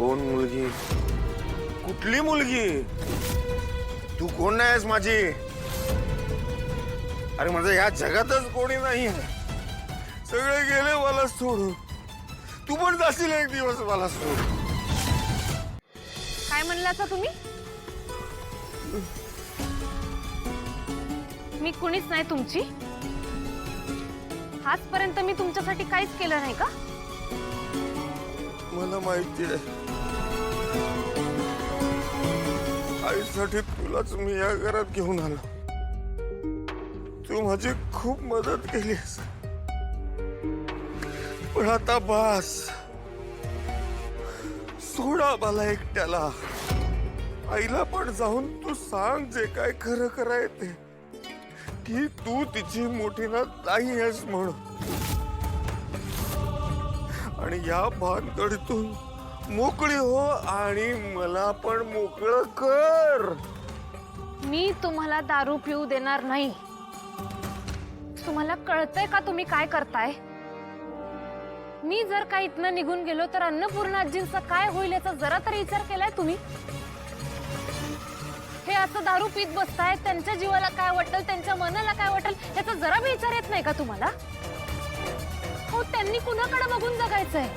कोण मुलगी? कुठली मुलगी? तू कोण नाहीस माझी? अरे माझं या जगातच कोणी नाही. सगळे गेले मला सोडून. तू पण जाशील एक दिवस मला सोडून. काय म्हणलासा तुम्ही? मी कुणीच नाही तुमची? आजपर्यंत मी तुमच्यासाठी काहीच केलं नाही का? मला माहिती आहे. आईसाठी तुलाच मी या घरात घेऊन आलो. तू माझी खूप मदत केलीस. पण आता बस. सोडा मला एकट्याला. आईला पण जाऊन तू सांग जे काय खरं कराय ते, की तू तिची मोठी ना नाही आहेस म्हणून. आणि या भानगडीतून मोकळी हो आणि मला पण मोकळं कर. मी तुम्हाला दारू पिऊ देणार नाही. तुम्हाला कळतंय का तुम्ही काय करताय? मी जर का इथनं निघून गेलो तर अन्नपूर्णा आजींचा काय होईल याचा जरा तरी विचार केलाय तुम्ही? हे असं दारू पीत बसताय, त्यांच्या जीवाला काय वाटेल, त्यांच्या मनाला काय वाटेल याचा जरा भी विचार येत नाही का तुम्हाला? हो, त्यांनी कुणाकडे बघून जगायचंय?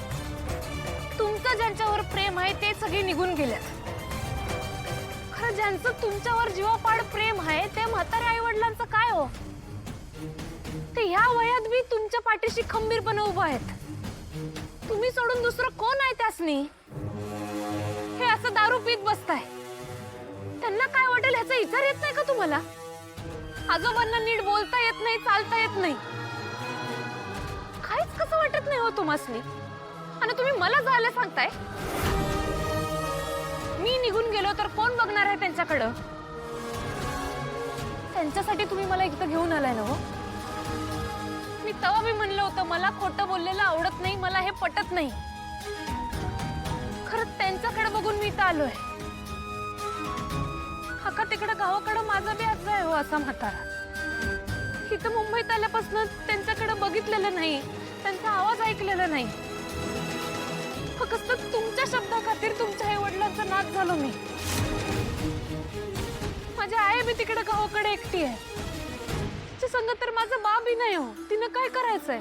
तुमचं ज्यांच्यावर प्रेम आहे ते सगळे निघून गेलेत. खरं ज्यांचं तुमच्यावर जीवापाड प्रेम आहे ते म्हातारे आई वडिलांचं काय हो? ते ह्या वयात बी तुमच्या पाठीशी खंबीरपणे उभं आहेत. तुम्ही सोडून दुसरं कोण आहे त्यासनी? हे असं दारू पीत बसताय, त्यांना काय वाटेल ह्याचा विचार येत नाही का तुम्हाला? आजोबांना नीट बोलता येत नाही, चालता येत नाही, काहीच कसं वाटत नाही हो तुम्हासनी? आणि तुम्ही मला जायला सांगताय? मी निघून गेलो तर कोण बघणार आहे त्यांच्याकडं? त्यांच्यासाठी तुम्ही मला इथं घेऊन आलाय ना हो? मी तेव्हा मी म्हणलं होतं मला खोटं बोललेलं आवडत नाही, मला हे पटत नाही. खरं त्यांच्याकडे बघून मी इथं आलोय. काका तिकडे गावाकडे माझा बी आज आहे हो असा म्हातारा. इथं मुंबईत आल्यापासून त्यांच्याकडे बघितलेलं नाही, त्यांचा आवाज ऐकलेला नाही. फक्त तुमच्या शब्दा खातीर तुमच्या आई वडिलांचा नाच झालो मी. माझी आई बी तिकडे गावाकडे एकटी आहे. तिच्या संग तर माझा बाबी नाही हो. तिनं काय करायचंय?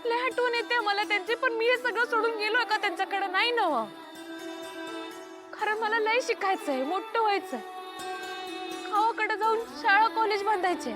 लय आठवण येते मला त्यांची, पण मी हे सगळं सोडून गेलोय का त्यांच्याकडे? नाही ना हो. खरं मला लय शिकायचंय, मोठं व्हायचंय, गावाकडे जाऊन शाळा कॉलेज बांधायचे.